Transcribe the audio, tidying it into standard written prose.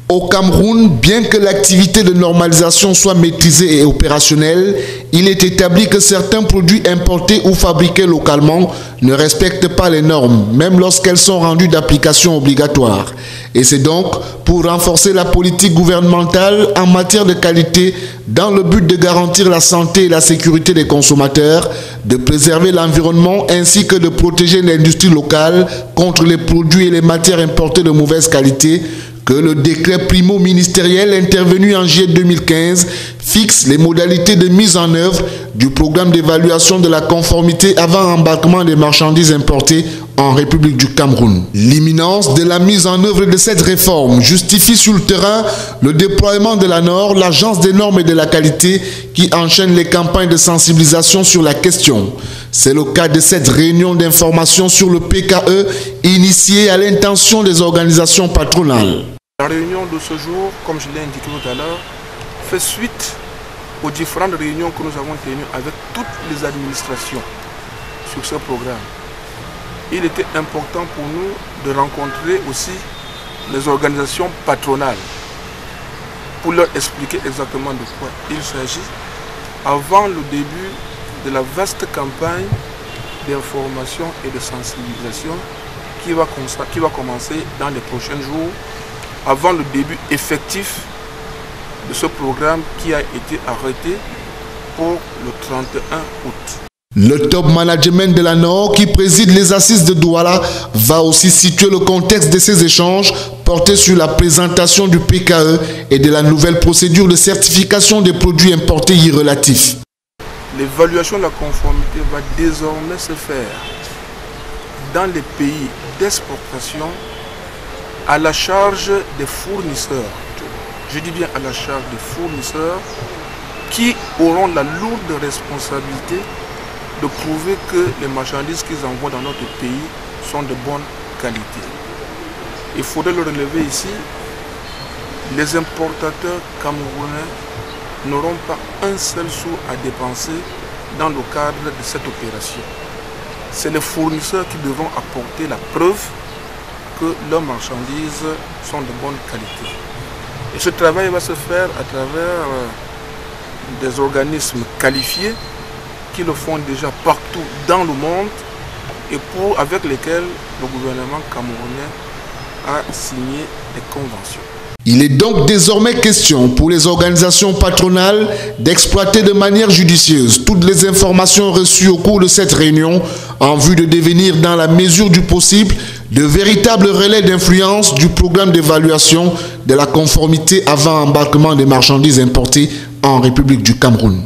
Au Cameroun, bien que l'activité de normalisation soit maîtrisée et opérationnelle, il est établi que certains produits importés ou fabriqués localement ne respectent pas les normes, même lorsqu'elles sont rendues d'application obligatoire. Et c'est donc pour renforcer la politique gouvernementale en matière de qualité dans le but de garantir la santé et la sécurité des consommateurs, de préserver l'environnement ainsi que de protéger l'industrie locale contre les produits et les matières importées de mauvaise qualité, que le décret primo-ministériel intervenu en juillet 2015 fixe les modalités de mise en œuvre du programme d'évaluation de la conformité avant embarquement des marchandises importées en République du Cameroun. L'imminence de la mise en œuvre de cette réforme justifie sur le terrain le déploiement de l'ANOR, l'Agence des normes et de la qualité, qui enchaîne les campagnes de sensibilisation sur la question. C'est le cas de cette réunion d'information sur le PKE initiée à l'intention des organisations patronales. La réunion de ce jour, comme je l'ai indiqué tout à l'heure, fait suite aux différentes réunions que nous avons tenues avec toutes les administrations sur ce programme. Il était important pour nous de rencontrer aussi les organisations patronales pour leur expliquer exactement de quoi il s'agit avant le début de la vaste campagne d'information et de sensibilisation qui va commencer dans les prochains jours, avant le début effectif de ce programme qui a été arrêté pour le 31 août. Le top management de l'ANOR, qui préside les assises de Douala, va aussi situer le contexte de ces échanges portés sur la présentation du PKE et de la nouvelle procédure de certification des produits importés y relatifs. L'évaluation de la conformité va désormais se faire dans les pays d'exportation à la charge des fournisseurs. Je dis bien à la charge des fournisseurs qui auront la lourde responsabilité de prouver que les marchandises qu'ils envoient dans notre pays sont de bonne qualité. Il faudrait le relever ici, les importateurs camerounais n'auront pas un seul sou à dépenser dans le cadre de cette opération. C'est les fournisseurs qui devront apporter la preuve que leurs marchandises sont de bonne qualité. Et ce travail va se faire à travers des organismes qualifiés qui le font déjà partout dans le monde et avec lesquels le gouvernement camerounais a signé des conventions. Il est donc désormais question pour les organisations patronales d'exploiter de manière judicieuse toutes les informations reçues au cours de cette réunion en vue de devenir, dans la mesure du possible, de véritables relais d'influence du programme d'évaluation de la conformité avant embarquement des marchandises importées en République du Cameroun.